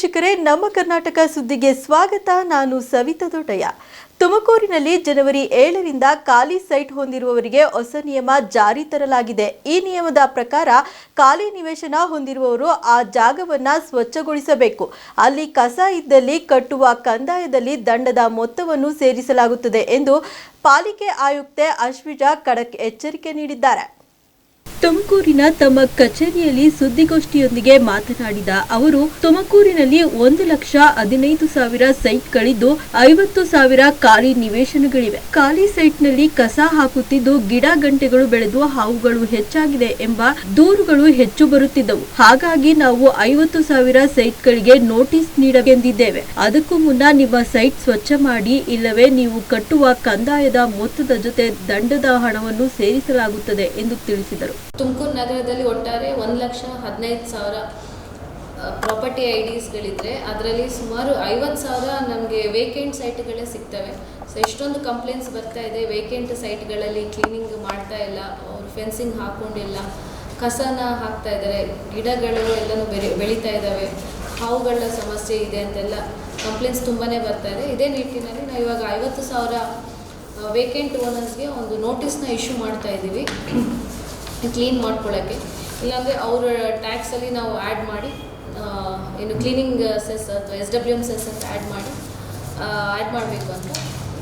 ವೀಕ್ಷಕರೇ, ನಮ್ಮ ಕರ್ನಾಟಕ ಸುದ್ದಿಗೆ ಸ್ವಾಗತ. ನಾನು ಸವಿತಾ ದೊಡ್ಡಯ್ಯ. ತುಮಕೂರಿನಲ್ಲಿ ಜನವರಿ 7ರಿಂದ ಖಾಲಿ ಸೈಟ್ ಹೊಂದಿರುವವರಿಗೆ ಹೊಸ ನಿಯಮ ಜಾರಿ ತರಲಾಗಿದೆ. ಈ ನಿಯಮದ ಪ್ರಕಾರ ಖಾಲಿ ನಿವೇಶನ ಹೊಂದಿರುವವರು ಆ ಜಾಗವನ್ನು ಸ್ವಚ್ಛಗೊಳಿಸಬೇಕು. ಅಲ್ಲಿ ಕಸ ಇದ್ದಲ್ಲಿ ಕಟ್ಟುವ ಕಂದಾಯದಲ್ಲಿ ದಂಡದ ಮೊತ್ತವನ್ನು ಸೇರಿಸಲಾಗುತ್ತದೆ ಎಂದು ಪಾಲಿಕೆ ಆಯುಕ್ತೆ ಅಶ್ವಿಜಾ ಖಡಕ್ ಎಚ್ಚರಿಕೆ ನೀಡಿದ್ದಾರೆ. ತುಮಕೂರಿನ ತಮ್ಮ ಕಚೇರಿಯಲ್ಲಿ ಸುದ್ದಿಗೋಷ್ಠಿಯೊಂದಿಗೆ ಮಾತನಾಡಿದ ಅವರು, ತುಮಕೂರಿನಲ್ಲಿ 1,15,000 ಸೈಟ್ಗಳಿದ್ದು 50,000 ಖಾಲಿ ನಿವೇಶನಗಳಿವೆ. ಖಾಲಿ ಸೈಟ್ನಲ್ಲಿ ಕಸ ಹಾಕುತ್ತಿದ್ದು ಗಿಡ ಗಂಟೆಗಳು ಬೆಳೆದು ಹಾವುಗಳು ಹೆಚ್ಚಾಗಿದೆ ಎಂಬ ದೂರುಗಳು ಹೆಚ್ಚು ಬರುತ್ತಿದ್ದವು. ಹಾಗಾಗಿ ನಾವು 50,000 ಸೈಟ್ಗಳಿಗೆ ನೋಟಿಸ್ ನೀಡಬೇಕೆಂದಿದ್ದೇವೆ. ಅದಕ್ಕೂ ಮುನ್ನ ನಿಮ್ಮ ಸೈಟ್ ಸ್ವಚ್ಛ ಮಾಡಿ, ಇಲ್ಲವೇ ನೀವು ಕಟ್ಟುವ ಕಂದಾಯದ ಮೊತ್ತದ ಜೊತೆ ದಂಡದ ಹಣವನ್ನು ಸೇರಿಸಲಾಗುತ್ತದೆ ಎಂದು ತಿಳಿಸಿದರು. ತುಮಕೂರು ನಗರದಲ್ಲಿ ಒಟ್ಟಾರೆ 1,15,000 ಪ್ರಾಪರ್ಟಿ ಐಡಿಸ್ಗಳಿದ್ರೆ ಅದರಲ್ಲಿ ಸುಮಾರು 50,000 ನಮಗೆ ವೇಕೆಂಟ್ ಸೈಟ್ಗಳೇ ಸಿಗ್ತವೆ. ಸೊ ಎಷ್ಟೊಂದು ಕಂಪ್ಲೇಂಟ್ಸ್ ಬರ್ತಾ ಇದೆ, ವೇಕೆಂಟ್ ಸೈಟ್ಗಳಲ್ಲಿ ಕ್ಲೀನಿಂಗ್ ಮಾಡ್ತಾ ಇಲ್ಲ, ಅವರು ಫೆನ್ಸಿಂಗ್ ಹಾಕ್ಕೊಂಡಿಲ್ಲ, ಕಸನ ಹಾಕ್ತಾ ಇದ್ದಾರೆ, ಗಿಡಗಳು ಎಲ್ಲನೂ ಬೆಳೀತಾ ಇದ್ದಾವೆ, ಹಾವುಗಳ ಸಮಸ್ಯೆ ಇದೆ ಅಂತೆಲ್ಲ ಕಂಪ್ಲೇಂಟ್ಸ್ ತುಂಬಾ ಬರ್ತಾ ಇದೆ. ಇದೇ ನಿಟ್ಟಿನಲ್ಲಿ ನಾವು ಇವಾಗ 50,000 ವೇಕೆಂಟ್ ಓನರ್ಸ್ಗೆ ಒಂದು ನೋಟಿಸ್ನ ಇಶ್ಯೂ ಮಾಡ್ತಾ ಇದ್ದೀವಿ ಕ್ಲೀನ್ ಮಾಡ್ಕೊಳ್ಳೋಕ್ಕೆ. ಇಲ್ಲಾಂದರೆ ಅವರ ಟ್ಯಾಕ್ಸಲ್ಲಿ ನಾವು ಆ್ಯಡ್ ಮಾಡಿ ಏನು ಕ್ಲೀನಿಂಗ್ ಸೆಸ್ ಅಥವಾ SWM ಸೆಸ್ ಅಂತ ಆ್ಯಡ್ ಮಾಡಬೇಕು ಅಂತ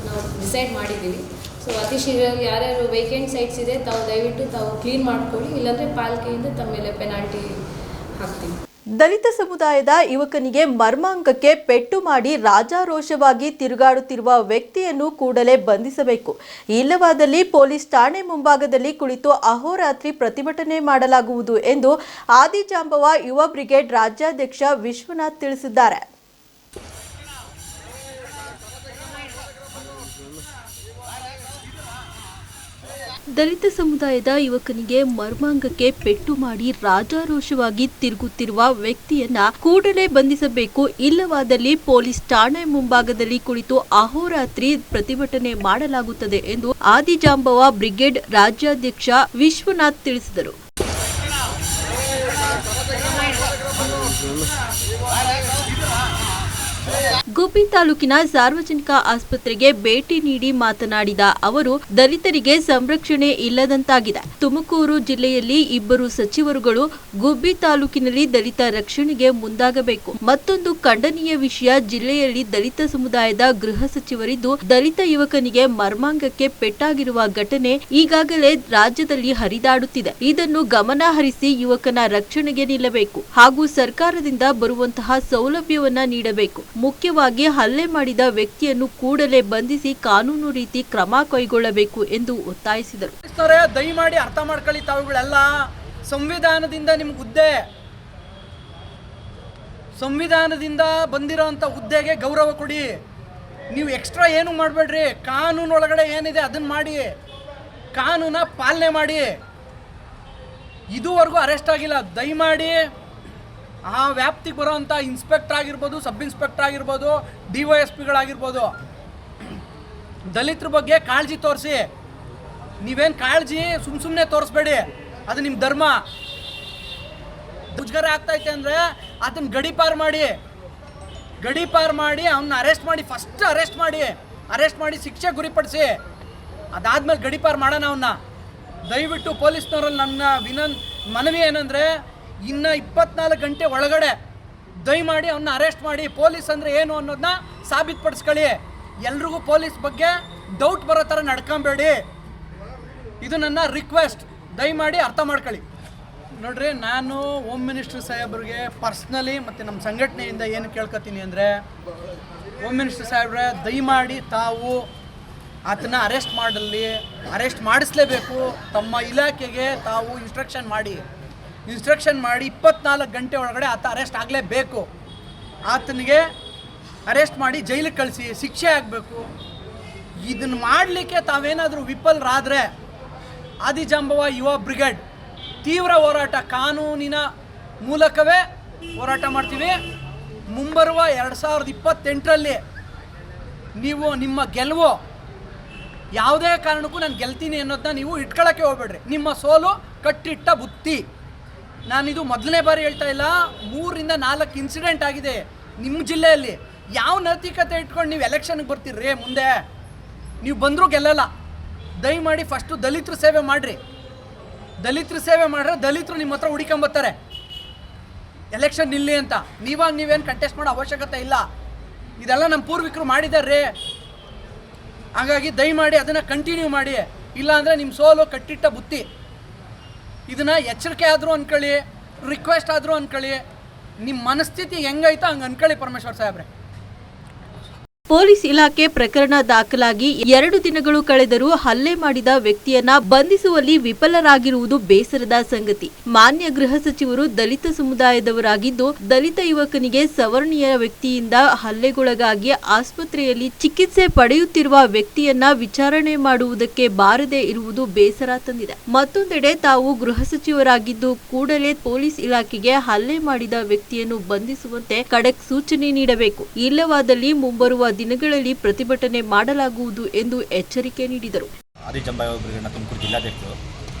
ನಾವು ಡಿಸೈಡ್ ಮಾಡಿದ್ದೀವಿ. ಸೊ ಅತಿ ಶೀಘ್ರದಲ್ಲಿ ಯಾರ್ಯಾರು ವೇಕೆಂಟ್ ಸೈಟ್ಸ್ ಇದೆ ದಯವಿಟ್ಟು ತಾವು ಕ್ಲೀನ್ ಮಾಡ್ಕೊಳ್ಳಿ, ಇಲ್ಲಾಂದರೆ ಪಾಲಿಕೆಯಿಂದ ತಮ್ಮ ಮೇಲೆ ಪೆನಾಲ್ಟಿ ಹಾಕ್ತೀವಿ. ದಲಿತ ಸಮುದಾಯದ ಯುವಕನಿಗೆ ಮರ್ಮಾಂಗಕ್ಕೆ ಪೆಟ್ಟು ಮಾಡಿ ರಾಜಾರೋಷವಾಗಿ ತಿರುಗಾಡುತ್ತಿರುವ ವ್ಯಕ್ತಿಯನ್ನು ಕೂಡಲೇ ಬಂಧಿಸಬೇಕು. ಇಲ್ಲವಾದಲ್ಲಿ ಪೊಲೀಸ್ ಠಾಣೆ ಮುಂಭಾಗದಲ್ಲಿ ಕುಳಿತು ಅಹೋರಾತ್ರಿ ಪ್ರತಿಭಟನೆ ಮಾಡಲಾಗುವುದು ಎಂದು ಆದಿಜಾಂಬವ ಯುವ ಬ್ರಿಗೇಡ್ ರಾಜ್ಯಾಧ್ಯಕ್ಷ ವಿಶ್ವನಾಥ್ ತಿಳಿಸಿದ್ದಾರೆ. ದಲಿತ ಸಮುದಾಯದ ಯುವಕನಿಗೆ ಮರ್ಮಾಂಗಕ್ಕೆ ಪೆಟ್ಟು ಮಾಡಿ ರಾಜಾರೋಷವಾಗಿ ತಿರುಗುತ್ತಿರುವ ವ್ಯಕ್ತಿಯನ್ನ ಕೂಡಲೇ ಬಂಧಿಸಬೇಕು. ಇಲ್ಲವಾದಲ್ಲಿ ಪೊಲೀಸ್ ಠಾಣೆ ಮುಂಭಾಗದಲ್ಲಿ ಕುಳಿತು ಅಹೋರಾತ್ರಿ ಪ್ರತಿಭಟನೆ ಮಾಡಲಾಗುತ್ತದೆ ಎಂದು ಆದಿಜಾಂಬವ ಬ್ರಿಗೇಡ್ ರಾಜ್ಯಾಧ್ಯಕ್ಷ ವಿಶ್ವನಾಥ್ ತಿಳಿಸಿದರು. ಗುಬ್ಬಿ ತಾಲೂಕಿನ ಸಾರ್ವಜನಿಕ ಆಸ್ಪತ್ರೆಗೆ ಭೇಟಿ ನೀಡಿ ಮಾತನಾಡಿದ ಅವರು, ದಲಿತರಿಗೆ ಸಂರಕ್ಷಣೆ ಇಲ್ಲದಂತಾಗಿದೆ. ತುಮಕೂರು ಜಿಲ್ಲೆಯಲ್ಲಿ 2 ಸಚಿವರುಗಳು ಗುಬ್ಬಿ ತಾಲೂಕಿನಲ್ಲಿ ದಲಿತ ರಕ್ಷಣೆಗೆ ಮುಂದಾಗಬೇಕು. ಮತ್ತೊಂದು ಖಂಡನೀಯ ವಿಷಯ, ಜಿಲ್ಲೆಯಲ್ಲಿ ದಲಿತ ಸಮುದಾಯದ ಗೃಹ ಸಚಿವರಿದ್ದು ದಲಿತ ಯುವಕನಿಗೆ ಮರ್ಮಾಂಗಕ್ಕೆ ಪೆಟ್ಟಾಗಿರುವ ಘಟನೆ ಈಗಾಗಲೇ ರಾಜ್ಯದಲ್ಲಿ ಹರಿದಾಡುತ್ತಿದೆ. ಇದನ್ನು ಗಮನ ಹರಿಸಿ ಯುವಕನ ರಕ್ಷಣೆಗೆ ನಿಲ್ಲಬೇಕು ಹಾಗೂ ಸರ್ಕಾರದಿಂದ ಬರುವಂತಹ ಸೌಲಭ್ಯವನ್ನ ನೀಡಬೇಕು. ಮುಖ್ಯವಾಗಿ ಹಲ್ಲೆ ಮಾಡಿದ ವ್ಯಕ್ತಿಯನ್ನು ಕೂಡಲೇ ಬಂಧಿಸಿ ಕಾನೂನು ರೀತಿ ಕ್ರಮ ಕೈಗೊಳ್ಳಬೇಕು ಎಂದು ಒತ್ತಾಯಿಸಿದರು. ದಯಮಾಡಿ ಅರ್ಥ ಮಾಡ್ಕೊಳ್ಳಿ, ತಾವುಗಳೆಲ್ಲ ಸಂವಿಧಾನದಿಂದ ನಿಮ್ಗೆ ಹುದ್ದೆ, ಸಂವಿಧಾನದಿಂದ ಬಂದಿರೋಂಥ ಹುದ್ದೆಗೆ ಗೌರವ ಕೊಡಿ. ನೀವು ಎಕ್ಸ್ಟ್ರಾ ಏನು ಮಾಡಬೇಡ್ರಿ. ಕಾನೂನು ಒಳಗಡೆ ಏನಿದೆ ಅದನ್ನು ಮಾಡಿ, ಕಾನೂನ ಪಾಲನೆ ಮಾಡಿ. ಇದುವರೆಗೂ ಅರೆಸ್ಟ್ ಆಗಿಲ್ಲ. ದಯಮಾಡಿ ಆ ವ್ಯಾಪ್ತಿಗೆ ಬರೋವಂಥ ಇನ್ಸ್ಪೆಕ್ಟರ್ ಆಗಿರ್ಬೋದು, ಸಬ್ ಇನ್ಸ್ಪೆಕ್ಟರ್ ಆಗಿರ್ಬೋದು, DYSPಗಳಾಗಿರ್ಬೋದು, ದಲಿತರ ಬಗ್ಗೆ ಕಾಳಜಿ ತೋರಿಸಿ. ನೀವೇನು ಕಾಳಜಿ ಸುಮ್ಮನೆ ತೋರಿಸ್ಬೇಡಿ, ಅದು ನಿಮ್ಮ ಧರ್ಮ. ಮುಜುಗರ ಆಗ್ತೈತೆ ಅಂದರೆ ಅದನ್ನ ಗಡೀಪಾರು ಮಾಡಿ ಅವನ್ನ ಫಸ್ಟ್ ಅರೆಸ್ಟ್ ಮಾಡಿ ಶಿಕ್ಷೆ ಗುರಿಪಡಿಸಿ. ಅದಾದ್ಮೇಲೆ ಗಡೀಪಾರು ಮಾಡೋಣ ಅವನ್ನ. ದಯವಿಟ್ಟು ಪೊಲೀಸ್ನವರಲ್ಲಿ ನನ್ನ ಮನವಿ ಏನಂದರೆ, ಇನ್ನು 24 ಗಂಟೆ ಒಳಗಡೆ ದಯಮಾಡಿ ಅವನ್ನ ಅರೆಸ್ಟ್ ಮಾಡಿ. ಪೊಲೀಸ್ ಅಂದರೆ ಏನು ಅನ್ನೋದನ್ನ ಸಾಬೀತುಪಡಿಸ್ಕೊಳ್ಳಿ. ಎಲ್ರಿಗೂ ಪೊಲೀಸ್ ಬಗ್ಗೆ ಡೌಟ್ ಬರೋ ಥರ ನಡ್ಕೊಬೇಡಿ. ಇದು ನನ್ನ ರಿಕ್ವೆಸ್ಟ್, ದಯಮಾಡಿ ಅರ್ಥ ಮಾಡ್ಕೊಳ್ಳಿ. ನೋಡ್ರಿ, ನಾನು ಹೋಮ್ ಮಿನಿಸ್ಟರ್ ಸಾಹೇಬ್ರಿಗೆ ಪರ್ಸ್ನಲಿ ಮತ್ತು ನಮ್ಮ ಸಂಘಟನೆಯಿಂದ ಏನು ಕೇಳ್ಕೊತೀನಿ ಅಂದರೆ, ಹೋಮ್ ಮಿನಿಸ್ಟರ್ ಸಾಹೇಬ್ರೆ ದಯಮಾಡಿ ತಾವು ಆತನ ಅರೆಸ್ಟ್ ಮಾಡಿಸಲೇಬೇಕು. ತಮ್ಮ ಇಲಾಖೆಗೆ ತಾವು ಇನ್ಸ್ಟ್ರಕ್ಷನ್ ಮಾಡಿ 24 ಗಂಟೆ ಒಳಗಡೆ ಆತ ಅರೆಸ್ಟ್ ಆಗಲೇಬೇಕು. ಆತನಿಗೆ ಅರೆಸ್ಟ್ ಮಾಡಿ ಜೈಲಿಗೆ ಕಳಿಸಿ, ಶಿಕ್ಷೆ ಆಗಬೇಕು. ಇದನ್ನು ಮಾಡಲಿಕ್ಕೆ ತಾವೇನಾದರೂ ವಿಫಲರಾದರೆ ಆದಿಜಾಂಬವ ಯುವ ಬ್ರಿಗೇಡ್ ತೀವ್ರ ಹೋರಾಟ, ಕಾನೂನಿನ ಮೂಲಕವೇ ಹೋರಾಟ ಮಾಡ್ತೀವಿ. ಮುಂಬರುವ 2028ರಲ್ಲಿ ನೀವು ನಿಮ್ಮ ಗೆಲುವು ಯಾವುದೇ ಕಾರಣಕ್ಕೂ ನಾನು ಗೆಲ್ತೀನಿ ಅನ್ನೋದನ್ನ ನೀವು ಇಟ್ಕೊಳ್ಳೋಕ್ಕೆ ಹೋಗ್ಬೇಡ್ರಿ. ನಿಮ್ಮ ಸೋಲು ಕಟ್ಟಿಟ್ಟ ಬುತ್ತಿ. ನಾನಿದು ಮೊದಲನೇ ಬಾರಿ ಹೇಳ್ತಾ ಇಲ್ಲ, 3 ರಿಂದ 4 ಇನ್ಸಿಡೆಂಟ್ ಆಗಿದೆ. ನಿಮ್ಮ ಜಿಲ್ಲೆಯಲ್ಲಿ ಯಾವ ನೈತಿಕತೆ ಇಟ್ಕೊಂಡು ನೀವು ಎಲೆಕ್ಷನ್ಗೆ ಬರ್ತೀರಿ? ಮುಂದೆ ನೀವು ಬಂದರೂ ಗೆಲ್ಲಲ್ಲ. ದಯಮಾಡಿ ಫಸ್ಟು ದಲಿತರ ಸೇವೆ ಮಾಡಿರಿ. ದಲಿತರ ಸೇವೆ ಮಾಡಿದ್ರೆ ದಲಿತರು ನಿಮ್ಮ ಹತ್ರ ಹುಡುಕೊಂಬರ್ತಾರೆ ಎಲೆಕ್ಷನ್ ನಿಲ್ಲಿ ಅಂತ. ನೀವೇನು ಕಂಟೆಸ್ಟ್ ಮಾಡೋ ಅವಶ್ಯಕತೆ ಇಲ್ಲ. ಇದೆಲ್ಲ ನಮ್ಮ ಪೂರ್ವಿಕರು ಮಾಡಿದ್ದಾರೆ. ಹಾಗಾಗಿ ದಯಮಾಡಿ ಅದನ್ನು ಕಂಟಿನ್ಯೂ ಮಾಡಿ. ಇಲ್ಲಾಂದರೆ ನಿಮ್ಮ ಸೋಲು ಕಟ್ಟಿಟ್ಟ ಬುತ್ತಿ. ಇದನ್ನು ಎಚ್ಚರಿಕೆ ಆದರೂ ಅಂದ್ಕೊಳ್ಳಿ, ರಿಕ್ವೆಸ್ಟ್ ಆದರೂ ಅಂದ್ಕೊಳ್ಳಿ. ನಿಮ್ಮ ಮನಸ್ಥಿತಿ ಹೆಂಗೈತೋ ಹಂಗೆ ಅಂದ್ಕೊಳ್ಳಿ ಪರಮೇಶ್ವರ್ ಸಾಹೇಬ್ರೆ. ಪೊಲೀಸ್ ಇಲಾಖೆ ಪ್ರಕರಣ ದಾಖಲಾಗಿ 2 ದಿನಗಳು ಕಳೆದರೂ ಹಲ್ಲೆ ಮಾಡಿದ ವ್ಯಕ್ತಿಯನ್ನ ಬಂಧಿಸುವಲ್ಲಿ ವಿಫಲರಾಗಿರುವುದು ಬೇಸರದ ಸಂಗತಿ. ಮಾನ್ಯ ಗೃಹ ಸಚಿವರು ದಲಿತ ಸಮುದಾಯದವರಾಗಿದ್ದು, ದಲಿತ ಯುವಕನಿಗೆ ಸವರ್ಣೀಯ ವ್ಯಕ್ತಿಯಿಂದ ಹಲ್ಲೆಗೊಳಗಾಗಿ ಆಸ್ಪತ್ರೆಯಲ್ಲಿ ಚಿಕಿತ್ಸೆ ಪಡೆಯುತ್ತಿರುವ ವ್ಯಕ್ತಿಯನ್ನ ವಿಚಾರಣೆ ಮಾಡುವುದಕ್ಕೆ ಬಾರದೆ ಇರುವುದು ಬೇಸರ ತಂದಿದೆ. ಮತ್ತೊಂದೆಡೆ ತಾವು ಗೃಹ ಸಚಿವರಾಗಿದ್ದು ಕೂಡಲೇ ಪೊಲೀಸ್ ಇಲಾಖೆಗೆ ಹಲ್ಲೆ ಮಾಡಿದ ವ್ಯಕ್ತಿಯನ್ನು ಬಂಧಿಸುವಂತೆ ಖಡಕ್ ಸೂಚನೆ ನೀಡಬೇಕು. ಇಲ್ಲವಾದಲ್ಲಿ ಮುಂಬರುವ ದಿನಗಳಲ್ಲಿ ಪ್ರತಿಭಟನೆ ಮಾಡಲಾಗುವುದು ಎಂದು ಎಚ್ಚರಿಕೆ ನೀಡಿದರು. ಆದಿಜಂಬಾಯಿ ಬ್ರಿಗೇಡ್ನ ತುಮಕೂರು ಜಿಲ್ಲಾಧ್ಯಕ್ಷರು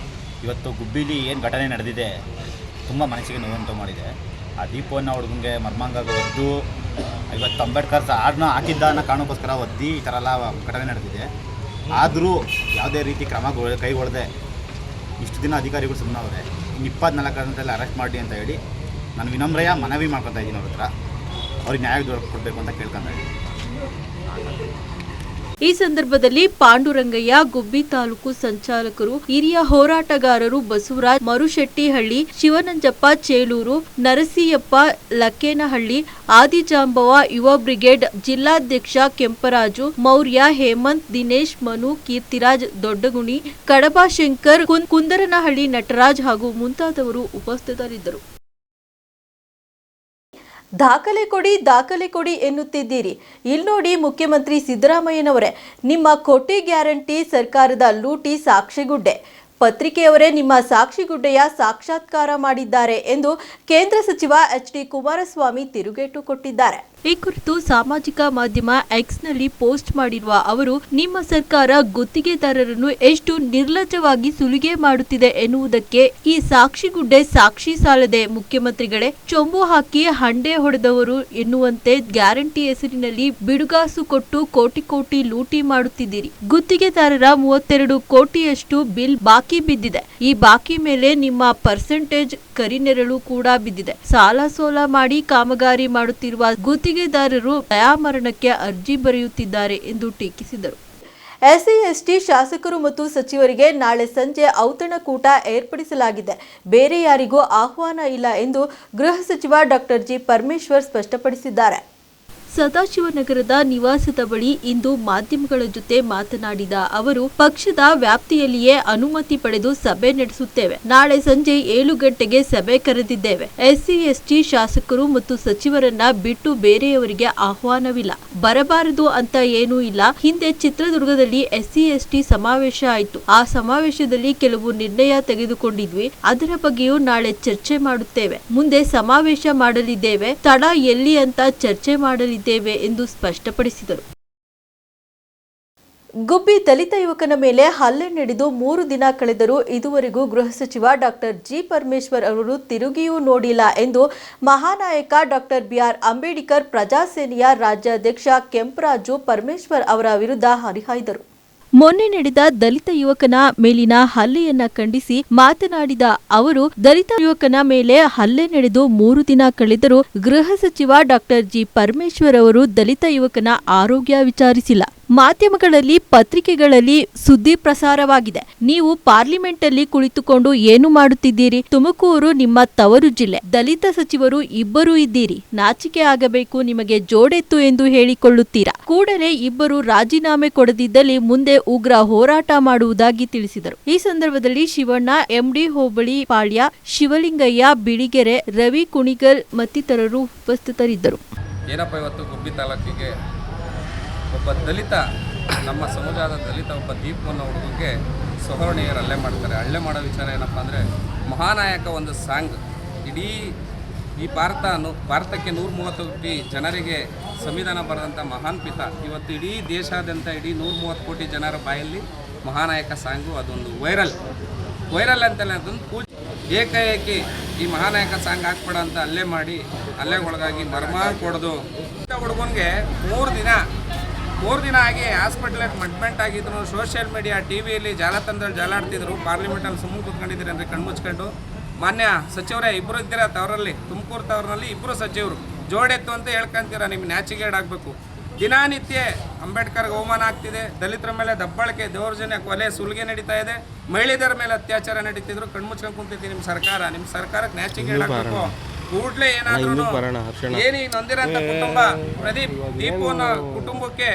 ಇವತ್ತು ಗುಬ್ಬಿಲಿ ಏನು ಘಟನೆ ನಡೆದಿದೆ ತುಂಬ ಮನಸ್ಸಿಗೆ ನೋವಂಟು ಮಾಡಿದೆ. ಆ ದೀಪವನ್ನು ಹುಡುಗಂಗೆ ಮರ್ಮಾಂಗ ಒದ್ದು ಇವತ್ತು ಅಂಬೇಡ್ಕರ್ ಆಡ್ನ ಹಾಕಿದ್ದ ಅನ್ನೋ ಕಾರಣಕ್ಕೋಸ್ಕರ ಒದ್ದಿ ಈ ಥರ ಎಲ್ಲ ಘಟನೆ ನಡೆದಿದೆ. ಆದರೂ ಯಾವುದೇ ರೀತಿ ಕ್ರಮ ಕೈಗೊಳ್ಳದೆ ಇಷ್ಟು ದಿನ ಅಧಿಕಾರಿಗಳು ಸುಮ್ಮನವ್ರೆ. ಇನ್ನು 24 ಗಂಟೆಯಲ್ಲಿ ಅರೆಸ್ಟ್ ಮಾಡಿ ಅಂತ ಹೇಳಿ ನಾನು ವಿನಮ್ರಯ ಮನವಿ ಮಾಡ್ಕೊತಾ ಇದ್ದೀನಿ. ಅವ್ರ ಹತ್ರ ಅವ್ರಿಗೆ ನ್ಯಾಯ ಕೊಡಬೇಕು ಅಂತ ಕೇಳ್ಕೊತಾ ಇದ್ದೀನಿ. ಈ ಸಂದರ್ಭದಲ್ಲಿ ಪಾಂಡುರಂಗಯ್ಯ, ಗುಬ್ಬಿ ತಾಲೂಕು ಸಂಚಾಲಕರು, ಹಿರಿಯ ಹೋರಾಟಗಾರರು ಬಸವರಾಜ್ ಮರುಶೆಟ್ಟಿಹಳ್ಳಿ, ಶಿವನಂಜಪ್ಪ ಚೇಳೂರು, ನರಸಿಯಪ್ಪ ಲಕ್ಕೇನಹಳ್ಳಿ, ಆದಿಜಾಂಬವ ಯುವ ಬ್ರಿಗೇಡ್ ಜಿಲ್ಲಾಧ್ಯಕ್ಷ ಕೆಂಪರಾಜು, ಮೌರ್ಯ, ಹೇಮಂತ್, ದಿನೇಶ್, ಮನು, ಕೀರ್ತಿರಾಜ್ ದೊಡ್ಡಗುಣಿ, ಕಡಬ ಶಂಕರ್, ಕುಂದರನಹಳ್ಳಿ ನಟರಾಜ್ ಹಾಗೂ ಮುಂತಾದವರು ಉಪಸ್ಥಿತರಿದ್ದರು. ದಾಖಲೆ ಕೊಡಿ ಎನ್ನುತ್ತಿದ್ದೀರಿ. ಇಲ್ಲಿ ನೋಡಿ ಮುಖ್ಯಮಂತ್ರಿ ಸಿದ್ದರಾಮಯ್ಯನವರೇ, ನಿಮ್ಮ ಕೋಟಿ ಗ್ಯಾರಂಟಿ ಸರ್ಕಾರದ ಲೂಟಿ ಸಾಕ್ಷಿಗುಡ್ಡೆ. ಪತ್ರಿಕೆಯವರೇ ನಿಮ್ಮ ಸಾಕ್ಷಿಗುಡ್ಡೆಯ ಸಾಕ್ಷಾತ್ಕಾರ ಮಾಡಿದ್ದಾರೆ ಎಂದು ಕೇಂದ್ರ ಸಚಿವ ಎಚ್ ಡಿ ಕುಮಾರಸ್ವಾಮಿ ತಿರುಗೇಟು ಕೊಟ್ಟಿದ್ದಾರೆ. ಈ ಕುರಿತು ಸಾಮಾಜಿಕ ಮಾಧ್ಯಮ ಎಕ್ಸ್ನಲ್ಲಿ ಪೋಸ್ಟ್ ಮಾಡಿರುವ ಅವರು, ನಿಮ್ಮ ಸರ್ಕಾರ ಗುತ್ತಿಗೆದಾರರನ್ನು ಎಷ್ಟು ನಿರ್ಲಜ್ಜವಾಗಿ ಸುಲಿಗೆ ಮಾಡುತ್ತಿದೆ ಎನ್ನುವುದಕ್ಕೆ ಈ ಸಾಕ್ಷಿಗುಡ್ಡೆ ಸಾಕ್ಷಿ ಸಾಲದೆ. ಮುಖ್ಯಮಂತ್ರಿಗಳೇ, ಚೊಂಬು ಹಾಕಿ ಹಂಡೆ ಹೊಡೆದವರು ಎನ್ನುವಂತೆ ಗ್ಯಾರಂಟಿ ಹೆಸರಿನಲ್ಲಿ ಬಿಡುಗಾಸು ಕೊಟ್ಟು ಕೋಟಿ ಲೂಟಿ ಮಾಡುತ್ತಿದ್ದೀರಿ. ಗುತ್ತಿಗೆದಾರರ 32 ಕೋಟಿಯಷ್ಟು ಬಿಲ್ ಬಾಕಿ ಬಿದ್ದಿದೆ. ಈ ಬಾಕಿ ಮೇಲೆ ನಿಮ್ಮ ಪರ್ಸೆಂಟೇಜ್ ಕರಿನೆರಳು ಕೂಡ ಬಿದ್ದಿದೆ. ಸಾಲ ಸೋಲ ಮಾಡಿ ಕಾಮಗಾರಿ ಮಾಡುತ್ತಿರುವ ಗುತ್ತಿಗೆದಾರರು ದಯಾಮರಣಕ್ಕೆ ಅರ್ಜಿ ಬರೆಯುತ್ತಿದ್ದಾರೆ ಎಂದು ಟೀಕಿಸಿದರು. ಎಸ್ಸಿ ಎಸ್ಟಿ ಶಾಸಕರು ಮತ್ತು ಸಚಿವರಿಗೆ ನಾಳೆ ಸಂಜೆ ಔತಣಕೂಟ ಏರ್ಪಡಿಸಲಾಗಿದೆ. ಬೇರೆ ಯಾರಿಗೂ ಆಹ್ವಾನ ಇಲ್ಲ ಎಂದು ಗೃಹ ಸಚಿವ ಡಾಕ್ಟರ್ ಜಿ ಪರಮೇಶ್ವರ್ ಸ್ಪಷ್ಟಪಡಿಸಿದ್ದಾರೆ. ಸದಾಶಿವನಗರದ ನಿವಾಸದ ಬಳಿ ಇಂದು ಮಾಧ್ಯಮಗಳ ಜೊತೆ ಮಾತನಾಡಿದ ಅವರು, ಪಕ್ಷದ ವ್ಯಾಪ್ತಿಯಲ್ಲಿಯೇ ಅನುಮತಿ ಪಡೆದು ಸಭೆ ನಡೆಸುತ್ತೇವೆ. ನಾಳೆ ಸಂಜೆ 7 ಗಂಟೆಗೆ ಸಭೆ ಕರೆದಿದ್ದೇವೆ. ಎಸ್ಸಿ ಎಸ್ಟಿ ಶಾಸಕರು ಮತ್ತು ಸಚಿವರನ್ನ ಬಿಟ್ಟು ಬೇರೆಯವರಿಗೆ ಆಹ್ವಾನವಿಲ್ಲ. ಬರಬಾರದು ಅಂತ ಏನೂ ಇಲ್ಲ. ಹಿಂದೆ ಚಿತ್ರದುರ್ಗದಲ್ಲಿ ಎಸ್ಸಿ ಎಸ್ಟಿ ಸಮಾವೇಶ ಆಯಿತು. ಆ ಸಮಾವೇಶದಲ್ಲಿ ಕೆಲವು ನಿರ್ಣಯ ತೆಗೆದುಕೊಂಡಿದ್ವಿ. ಅದರ ಬಗ್ಗೆಯೂ ನಾಳೆ ಚರ್ಚೆ ಮಾಡುತ್ತೇವೆ. ಮುಂದೆ ಸಮಾವೇಶ ಮಾಡಲಿದ್ದೇವೆ. ತಡ ಎಲ್ಲಿ ಅಂತ ಚರ್ಚೆ ಮಾಡಲಿದ್ದೇವೆ ಎಂದು ಸ್ಪಷ್ಟಪಡಿಸಿದರು. ಗುಬ್ಬಿ ದಲಿತ ಯುವಕನ ಮೇಲೆ ಹಲ್ಲೆ ನಡೆದು 3 ದಿನ ಕಳೆದರೂ ಇದುವರೆಗೂ ಗೃಹ ಸಚಿವ ಡಾಕ್ಟರ್ ಜಿ ಪರಮೇಶ್ವರ್ ಅವರು ತಿರುಗಿಯೂ ನೋಡಿಲ್ಲ ಎಂದು ಮಹಾನಾಯಕ ಡಾಕ್ಟರ್ ಬಿಆರ್ ಅಂಬೇಡ್ಕರ್ ಪ್ರಜಾಸೇನೆಯ ರಾಜ್ಯಾಧ್ಯಕ್ಷ ಕೆಂಪರಾಜು ಪರಮೇಶ್ವರ್ ಅವರ ವಿರುದ್ಧ ಹರಿಹಾಯ್ದರು. ಮೊನ್ನೆ ನಡೆದ ದಲಿತ ಯುವಕನ ಮೇಲಿನ ಹಲ್ಲೆಯನ್ನ ಖಂಡಿಸಿ ಮಾತನಾಡಿದ ಅವರು, ದಲಿತ ಯುವಕನ ಮೇಲೆ ಹಲ್ಲೆ ನಡೆದು 3 ದಿನ ಕಳೆದರೂ ಗೃಹ ಸಚಿವ ಡಾಕ್ಟರ್ ಜಿ ಪರಮೇಶ್ವರ್ ಅವರು ದಲಿತ ಯುವಕನ ಆರೋಗ್ಯ ವಿಚಾರಿಸಿಲ್ಲ. ಮಾಧ್ಯಮಗಳಲ್ಲಿ, ಪತ್ರಿಕೆಗಳಲ್ಲಿ ಸುದ್ದಿ ಪ್ರಸಾರವಾಗಿದೆ. ನೀವು ಪಾರ್ಲಿಮೆಂಟ್ ಅಲ್ಲಿ ಕುಳಿತುಕೊಂಡು ಏನು ಮಾಡುತ್ತಿದ್ದೀರಿ? ತುಮಕೂರು ನಿಮ್ಮ ತವರು ಜಿಲ್ಲೆ. ದಲಿತ ಸಚಿವರು 2 ಇದ್ದೀರಿ. ನಾಚಿಕೆ ಆಗಬೇಕು ನಿಮಗೆ. ಜೋಡೆತ್ತು ಎಂದು ಹೇಳಿಕೊಳ್ಳುತ್ತೀರಾ. ಕೂಡಲೇ 2 ರಾಜೀನಾಮೆ ಕೊಡದಿದ್ದಲ್ಲಿ ಮುಂದೆ ಉಗ್ರ ಹೋರಾಟ ಮಾಡುವುದಾಗಿ ತಿಳಿಸಿದರು. ಈ ಸಂದರ್ಭದಲ್ಲಿ ಶಿವಣ್ಣ, ಎಂಡಿ ಹೋಬಳಿ ಪಾಳ್ಯ, ಶಿವಲಿಂಗಯ್ಯ ಬಿಳಿಗೆರೆ, ರವಿ ಕುಣಿಗಲ್ ಮತ್ತಿತರರು ಉಪಸ್ಥಿತರಿದ್ದರು. ಏನಪ್ಪ ಇವತ್ತು ಗುಬ್ಬಿ ತಾಲೂಕಿಗೆ ಒಬ್ಬ ದಲಿತ, ನಮ್ಮ ಸಮುದಾಯದ ದಲಿತ ಒಬ್ಬ ದೀಪವನ್ನು ಹುಡುಗಕ್ಕೆ ಸಹೋರ್ಣಿಯರು ಹಲ್ಲೆ ಮಾಡ್ತಾರೆ. ಹಲ್ಲೆ ಮಾಡೋ ವಿಚಾರ ಏನಪ್ಪ ಅಂದರೆ, ಮಹಾನಾಯಕ ಒಂದು ಸಾಂಗ್ ಇಡೀ ಈ ಭಾರತಕ್ಕೆ 130 ಕೋಟಿ ಜನರಿಗೆ ಸಂವಿಧಾನ ಬರೆದಂಥ ಮಹಾನ್ ಪಿತ ಇವತ್ತು ಇಡೀ ದೇಶಾದ್ಯಂತ ಇಡೀ 130 ಕೋಟಿ ಜನರ ಬಾಯಲ್ಲಿ ಮಹಾನಾಯಕ ಸಾಂಗು ಅದೊಂದು ವೈರಲ್ ಅಂತಲೇ ಅದೊಂದು ಏಕಾಏಕಿ ಈ ಮಹಾನಾಯಕ ಸಾಂಗ್ ಹಾಕ್ಬೇಡ ಅಂತ ಹಲ್ಲೆ ಮಾಡಿ ಹಲ್ಲೆಗೊಳಗಾಗಿ ಮರ್ಮ ಕೊಡೋದು. ಹುಡುಗನಿಗೆ 3 ದಿನ ಆಗಿ ಹಾಸ್ಪಿಟ್ಲಿಗೆ ಅಡ್ಮಿಟ್ ಆಗಿದ್ರು. ಸೋಷಿಯಲ್ ಮೀಡಿಯಾ ಟಿ ವಿಯಲ್ಲಿ ಜಾಲತಾಣದಲ್ಲಿ ಜಾಲಾಡ್ತಿದ್ರು. ಪಾರ್ಲಿಮೆಂಟಲ್ಲಿ ಸುಮ್ಮನೆ ಕೂತ್ಕೊಂಡಿದ್ದೀರಿ ಅಂದರೆ ಕಣ್ಮುಚ್ಕೊಂಡು. ಮಾನ್ಯ ಸಚಿವರೇ ಇಬ್ಬರು ಇದ್ದೀರ ತವರಲ್ಲಿ, ತುಮಕೂರು ತವರಿನಲ್ಲಿ ಇಬ್ಬರು ಸಚಿವರು ಜೋಡೆತ್ತು ಅಂತ ಹೇಳ್ಕೊಂತೀರ. ನಿಮ್ಗೆ ನ್ಯಾಚಿಗೇಡಾಗಬೇಕು. ದಿನನಿತ್ಯ ಅಂಬೇಡ್ಕರ್ಗೆ ಅವಮಾನ ಆಗ್ತಿದೆ, ದಲಿತರ ಮೇಲೆ ದಬ್ಬಾಳಿಕೆ, ದೌರ್ಜನ್ಯ, ಕೊಲೆ, ಸುಲಿಗೆ ನಡೀತಾ ಇದೆ, ಮಹಿಳೆಯರ ಮೇಲೆ ಅತ್ಯಾಚಾರ ನಡೀತಿದ್ರು. ಕಣ್ಮುಚ್ಕೊಂಡು ಕುಂತಿದ್ದೀವಿ. ನಿಮ್ಮ ಸರ್ಕಾರಕ್ಕೆ ನ್ಯಾಚಿಗೇಡಾಗಬೇಕು. ಕೂಡಲೇ ಏನಾದ್ರೂ ಏನಿ ನೊಂದಿರೋಂಥ ಕುಟುಂಬ ಪ್ರದೀಪ್ ದೀಪುನ ಕುಟುಂಬಕ್ಕೆ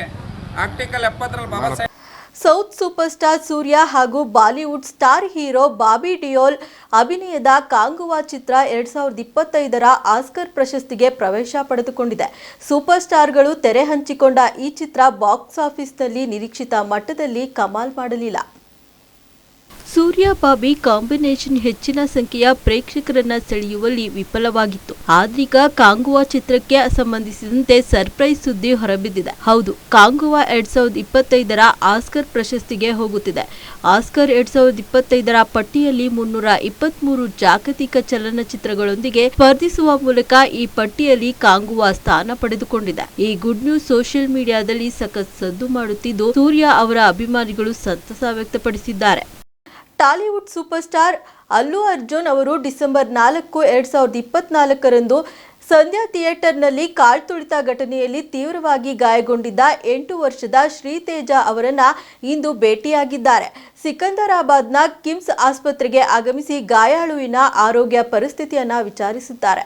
article 70ರಲ್ಲಿ Baba Saheb. South super star ಸೂರ್ಯ ಹಾಗೂ Bollywood star hero Bobby Deol ಅಭಿನಯದ ಕಾಂಗುವಾ ಚಿತ್ರ 2025ರ ಆಸ್ಕರ್ ಪ್ರಶಸ್ತಿಗೆ ಪ್ರವೇಶ ಪಡೆದುಕೊಂಡಿದೆ. ಸೂಪರ್ ಸ್ಟಾರ್ಗಳು ತೆರೆ ಹಂಚಿಕೊಂಡ ಈ ಚಿತ್ರ ಬಾಕ್ಸ್ ಆಫೀಸ್ನಲ್ಲಿ ನಿರೀಕ್ಷಿತ ಮಟ್ಟದಲ್ಲಿ ಕಮಾಲ್ ಮಾಡಲಿಲ್ಲ. ಸೂರ್ಯ ಬಾಬಿ ಕಾಂಬಿನೇಷನ್ ಹೆಚ್ಚಿನ ಸಂಖ್ಯೆಯ ಪ್ರೇಕ್ಷಕರನ್ನ ಸೆಳೆಯುವಲ್ಲಿ ವಿಫಲವಾಗಿತ್ತು. ಆದ್ರೀಗ ಕಾಂಗುವಾ ಚಿತ್ರಕ್ಕೆ ಸಂಬಂಧಿಸಿದಂತೆ ಸರ್ಪ್ರೈಸ್ ಸುದ್ದಿ ಹೊರಬಿದ್ದಿದೆ. ಹೌದು, ಕಾಂಗುವಾ 2025ರ ಆಸ್ಕರ್ ಪ್ರಶಸ್ತಿಗೆ ಹೋಗುತ್ತಿದೆ. ಆಸ್ಕರ್ 2025ರ ಪಟ್ಟಿಯಲ್ಲಿ 323 ಜಾಗತಿಕ ಚಲನಚಿತ್ರಗಳೊಂದಿಗೆ ಸ್ಪರ್ಧಿಸುವ ಮೂಲಕ ಈ ಪಟ್ಟಿಯಲ್ಲಿ ಕಾಂಗುವಾ ಸ್ಥಾನ ಪಡೆದುಕೊಂಡಿದೆ. ಈ ಗುಡ್ ನ್ಯೂಸ್ ಸೋಷಿಯಲ್ ಮೀಡಿಯಾದಲ್ಲಿ ಸಖತ್ ಸದ್ದು ಮಾಡುತ್ತಿದ್ದು, ಸೂರ್ಯ ಅವರ ಅಭಿಮಾನಿಗಳು ಸಂತಸ ವ್ಯಕ್ತಪಡಿಸಿದ್ದಾರೆ. Tollywood super star Allu Arjun ಅವರು ಡಿಸೆಂಬರ್ 4, 2024ರಂದು ಸಂಧ್ಯಾ ಥಿಯೇಟರ್ನಲ್ಲಿ ಕಾಲ್ತುಳಿತ ಘಟನೆಯಲ್ಲಿ ತೀವ್ರವಾಗಿ ಗಾಯಗೊಂಡಿದ್ದ 8 ವರ್ಷದ ಶ್ರೀತೇಜ ಅವರನ್ನ ಇಂದು ಭೇಟಿಯಾಗಿದ್ದಾರೆ. ಸಿಕಂದರಾಬಾದ್ನ ಕಿಮ್ಸ್ ಆಸ್ಪತ್ರೆಗೆ ಆಗಮಿಸಿ ಗಾಯಾಳುವಿನ ಆರೋಗ್ಯ ಪರಿಸ್ಥಿತಿಯನ್ನ ವಿಚಾರಿಸಿದ್ದಾರೆ.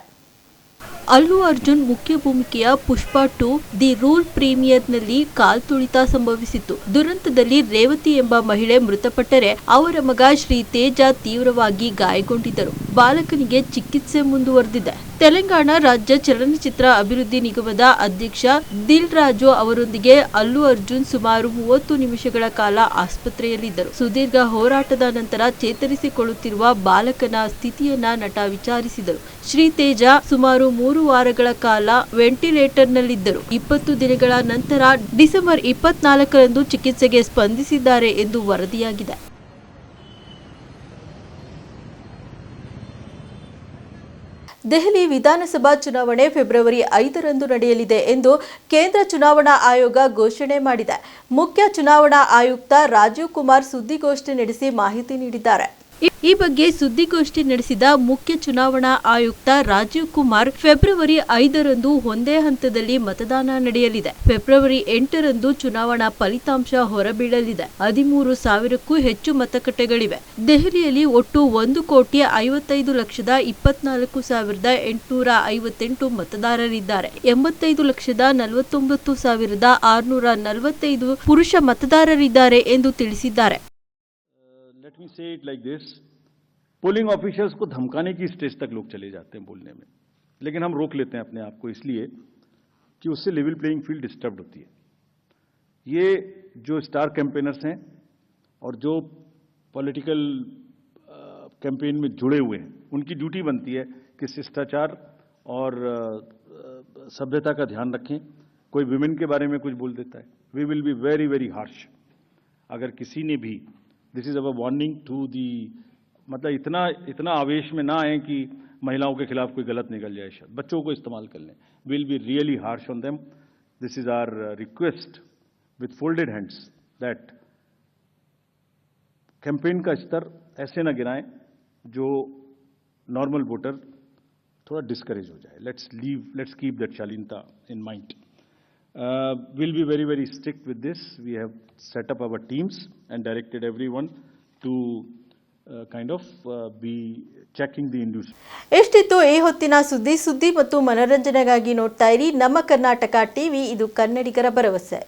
ಅಲ್ಲು ಅರ್ಜುನ್ ಮುಖ್ಯ ಭೂಮಿಕೆಯ ಪುಷ್ಪ 2 ದಿ ರೂಲ್ ಪ್ರೀಮಿಯರ್ನಲ್ಲಿ ಕಾಲ್ತುಳಿತ ಸಂಭವಿಸಿತ್ತು. ದುರಂತದಲ್ಲಿ ರೇವತಿ ಎಂಬ ಮಹಿಳೆ ಮೃತಪಟ್ಟರೆ ಅವರ ಮಗ ಶ್ರೀತೇಜ ತೀವ್ರವಾಗಿ ಗಾಯಗೊಂಡಿದ್ದರು. ಬಾಲಕನಿಗೆ ಚಿಕಿತ್ಸೆ ಮುಂದುವರೆದಿದೆ. ತೆಲಂಗಾಣ ರಾಜ್ಯ ಚಲನಚಿತ್ರ ಅಭಿವೃದ್ಧಿ ನಿಗಮದ ಅಧ್ಯಕ್ಷ ದಿಲ್ ರಾಜು ಅವರೊಂದಿಗೆ ಅಲ್ಲು ಅರ್ಜುನ್ ಸುಮಾರು 30 ನಿಮಿಷಗಳ ಕಾಲ ಆಸ್ಪತ್ರೆಯಲ್ಲಿದ್ದರು. ಸುದೀರ್ಘ ಹೋರಾಟದ ನಂತರ ಚೇತರಿಸಿಕೊಳ್ಳುತ್ತಿರುವ ಬಾಲಕನ ಸ್ಥಿತಿಯನ್ನ ನಟ ವಿಚಾರಿಸಿದರು. ಶ್ರೀತೇಜ ಸುಮಾರು 3 ವಾರಗಳ ಕಾಲ ವೆಂಟಿಲೇಟರ್ನಲ್ಲಿದ್ದರು. 20 ದಿನಗಳ ನಂತರ ಡಿಸೆಂಬರ್ 24ರಂದು ಚಿಕಿತ್ಸೆಗೆ ಸ್ಪಂದಿಸಿದ್ದಾರೆ ಎಂದು ವರದಿಯಾಗಿದೆ. ದೆಹಲಿ ವಿಧಾನಸಭಾ ಚುನಾವಣೆ ಫೆಬ್ರವರಿ 5ರಂದು ನಡೆಯಲಿದೆ ಎಂದು ಕೇಂದ್ರ ಚುನಾವಣಾ ಆಯೋಗ ಘೋಷಣೆ ಮಾಡಿದೆ. ಮುಖ್ಯ ಚುನಾವಣಾ ಆಯುಕ್ತ ರಾಜೀವ್ ಕುಮಾರ್ ಸುದ್ದಿಗೋಷ್ಠಿ ನಡೆಸಿ ಮಾಹಿತಿ ನೀಡಿದ್ದಾರೆ. ಈ ಬಗ್ಗೆ ಸುದ್ದಿಗೋಷ್ಠಿ ನಡೆಸಿದ ಮುಖ್ಯ ಚುನಾವಣಾ ಆಯುಕ್ತ ರಾಜೀವ್ ಕುಮಾರ್, ಫೆಬ್ರವರಿ 5ರಂದು ಒಂದೇ ಹಂತದಲ್ಲಿ ಮತದಾನ ನಡೆಯಲಿದೆ. ಫೆಬ್ರವರಿ 8ರಂದು ಚುನಾವಣಾ ಫಲಿತಾಂಶ ಹೊರಬೀಳಲಿದೆ. 13,000ಕ್ಕೂ ಹೆಚ್ಚು ಮತಗಟ್ಟೆಗಳಿವೆ. ದೆಹಲಿಯಲ್ಲಿ ಒಟ್ಟು 1,24,24,858 ಮತದಾರರಿದ್ದಾರೆ. 85,49,645 ಪುರುಷ ಮತದಾರರಿದ್ದಾರೆ ಎಂದು ತಿಳಿಸಿದ್ದಾರೆ. Let me say it like this, polling officers को धमकाने की स्टेज तक लोग चले जाते हैं बोलने में, लेकिन हम रोक लेते हैं अपने आप को इसलिए कि उससे लेवल प्लेइंग फील्ड डिस्टर्ब होती है. ये जो स्टार कैंपेनर्स हैं और जो पॉलिटिकल कैंपेन में जुड़े हुए हैं, उनकी ड्यूटी बनती है कि शिष्टाचार और सभ्यता का ध्यान रखें. कोई विमेन के बारे में कुछ बोल देता है, we will be very very harsh. अगर किसी ने भी, this is our warning to the, मतलब इतना आवेश में ना आए कि महिलाओं के खिलाफ कोई गलत निकल जाए. शायद बच्चों को इस्तेमाल कर लें. Will be really harsh on them. This is our request with folded hands that campaign का स्तर ऐसे ना गिराएं जो नॉर्मल वोटर थोड़ा डिस्करेज हो जाए. लेट्स कीप दैट शालीनता in mind. We'll be very very strict with this. We have set up our teams and directed everyone to kind of be checking the industry. ಎಷ್ಟಿತ್ತು ಈ ಹೊತ್ತಿನ ಸುದ್ದಿ ಮತ್ತು ಮನೋರಂಜನೆಗಾಗಿ ನೋಡ್ತಾ ಇರಿ ನಮ್ಮ ಕರ್ನಾಟಕ ಟಿವಿ. ಇದು ಕನ್ನಡಿಗರ ಭರವಸೆ.